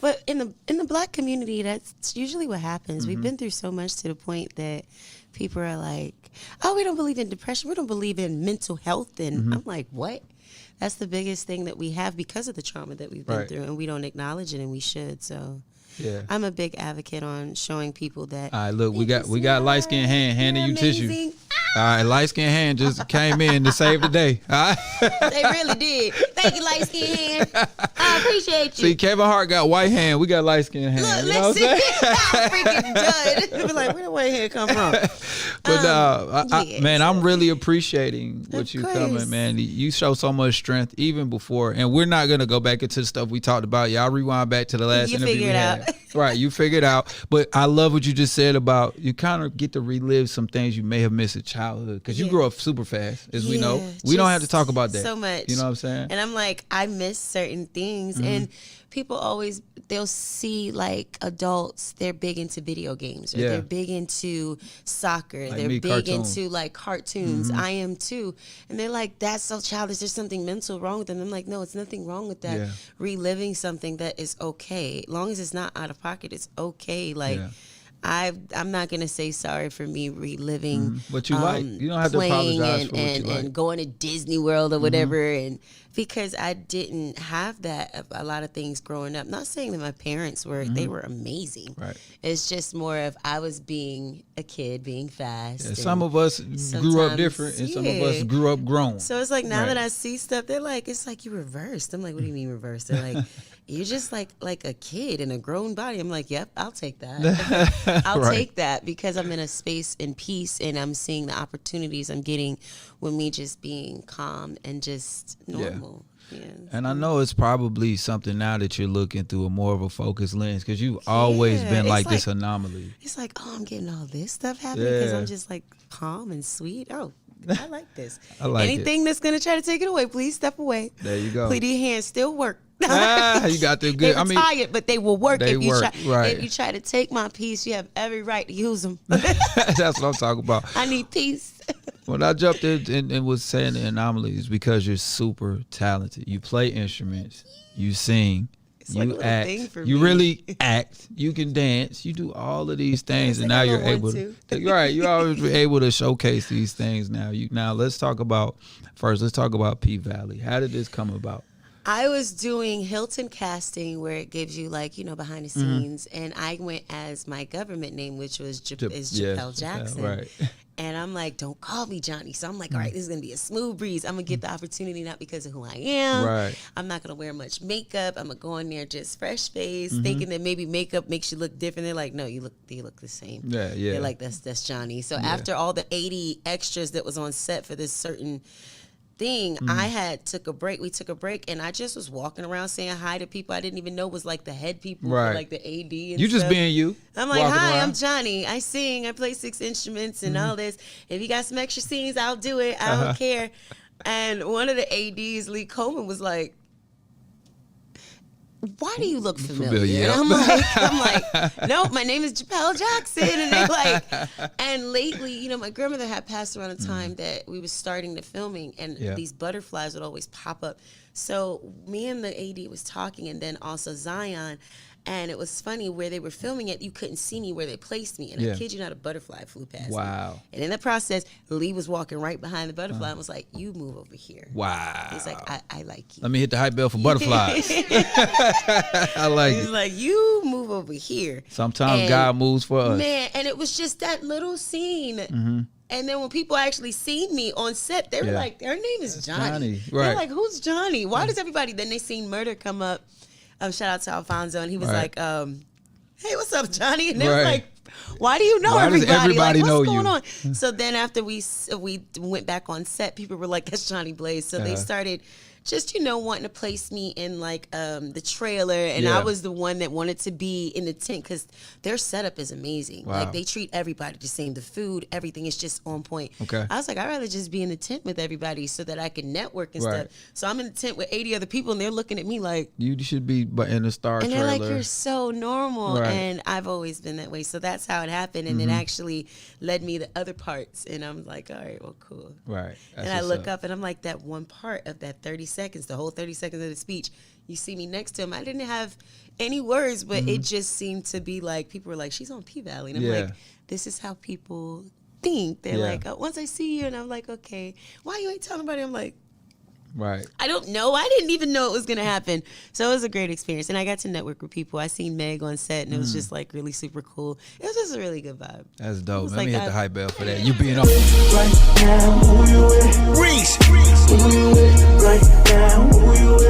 But in the Black community, that's usually what happens. We've been through so much to the point that people are like, oh, we don't believe in depression. We don't believe in mental health. And I'm like, what? That's the biggest thing that we have because of the trauma that we've been through, and we don't acknowledge it, and we should. So I'm a big advocate on showing people that. All right, look, we got light skinned hand handing you tissue. All right, light skinned hand just came in to save the day. All right. They really did. Thank you, light skinned hand. I appreciate you. See, Kevin Hart got white hand. We got light skinned hand. Look, you know listen, I'm freaking done. Be like, where the white hand come from? But man, I'm really appreciating what you coming, man. You show so much strength even before, and we're not gonna go back into the stuff we talked about. Y'all rewind back to the last interview we had. Right, you figured out. But I love what you just said about you kind of get to relive some things you may have missed in childhood because you grew up super fast, as we know. We don't have to talk about that so much. You know what I'm saying? And I'm like, I miss certain things, and people always they'll see like adults, they're big into video games, or they're big into soccer, like they're big into like cartoons. I am too, and they're like, that's so childish. There's something mental wrong with them. I'm like, no, it's nothing wrong with that. Reliving something that is okay, as long as it's not out of pocket, it's okay. Like. I'm not gonna say sorry for me reliving what you like. You don't have to apologize for what you like. And going to Disney World or whatever, and because I didn't have that a lot of things growing up. Not saying that my parents were they were amazing. Right. It's just more of I was being a kid, being fast. Yeah, some of us grew up different, and some of us grew up grown. So it's like now that I see stuff, they're like, it's like you reversed. I'm like, what do you mean reversed? They're like. You're just like a kid in a grown body. I'm like, yep, I'll take that. I'll take that because I'm in a space in peace and I'm seeing the opportunities I'm getting with me just being calm and just normal. Yeah. And I know it's probably something now that you're looking through a more of a focused lens because you've always been like this anomaly. It's like, oh, I'm getting all this stuff happening because I'm just like calm and sweet. Oh, I like this. Anything that's going to try to take it away, please step away. There you go. Please, these hands still work. You got them good. They're tired, but they will work if you try. If you try to take my peace, you have every right to use them. That's what I'm talking about. I need peace. When I jumped in and was saying the anomalies because you're super talented. You play instruments, you sing, you act, you really act, you can dance, you do all of these things, and now you're able to. Right, you always were able to showcase these things. Now let's talk about P Valley. How did this come about? I was doing Hilton casting where it gives you like, behind the scenes. And I went as my government name, which was Japel Jackson. Right. And I'm like, don't call me Jhonni. So I'm like, all right, this is going to be a smooth breeze. I'm going to get the opportunity not because of who I am. Right. I'm not going to wear much makeup. I'm going to go in there just fresh face, thinking that maybe makeup makes you look different. They're like, no, you look the same. Yeah. They're like, that's Jhonni. So after all the 80 extras that was on set for this certain thing, I took a break. We took a break, and I just was walking around saying hi to people I didn't even know was like the head people, like the AD. And you just being you. I'm like, hi, I'm Jhonni. I sing. I play 6 instruments and all this. If you got some extra scenes, I'll do it. I don't care. And one of the ADs, Lee Coleman, was like, why do you look familiar? And I'm like, no, my name is Japel Jackson. And they're like, and lately, my grandmother had passed around a time that we was starting the filming, and these butterflies would always pop up. So me and the AD was talking, and then also Zion. And it was funny where they were filming it, you couldn't see me where they placed me. And I kid you not, a butterfly flew past me. And in the process, Lee was walking right behind the butterfly and was like, you move over here. Wow. He's like, I like you. Let me hit the hype bell for butterflies. I like it. He's like, you move over here. Sometimes God moves for us. Man, and it was just that little scene. And then when people actually seen me on set, they were like, her name is Jhonni. Right. They're like, who's Jhonni? Why does everybody, then they seen Murder come up. Shout out to Alfonso, and he was like, hey, what's up, Jhonni? And they were like, why do you know everybody? Does everybody like, what's going you? On? So then after we went back on set, people were like, that's Jhonni Blaze. So they started just, wanting to place me in like the trailer. And I was the one that wanted to be in the tent because their setup is amazing. Like they treat everybody the same. The food, everything is just on point. Okay. I was like, I'd rather just be in the tent with everybody so that I can network and stuff. So I'm in the tent with 80 other people and they're looking at me like, you should be in a star trailer. And they're like, you're so normal. And I've always been that way. So that's how it happened. And it actually led me to other parts. And I'm like, all right, well, cool. Right. That's and I look up and I'm like, that one part of that 30 seconds, the whole 30 seconds of the speech. You see me next to him. I didn't have any words, but it just seemed to be like, people were like, she's on P-Valley. And I'm like, this is how people think. They're like, oh, once I see you, and I'm like, okay, why you ain't telling anybody? I'm like, right. I don't know. I didn't even know it was going to happen. So it was a great experience. And I got to network with people. I seen Meg on set, and it was just like really super cool. It was just a really good vibe. That's dope. Let me hit the hype bell for that. You being on right now, who you with? Reese. Who you with right now? Who you with?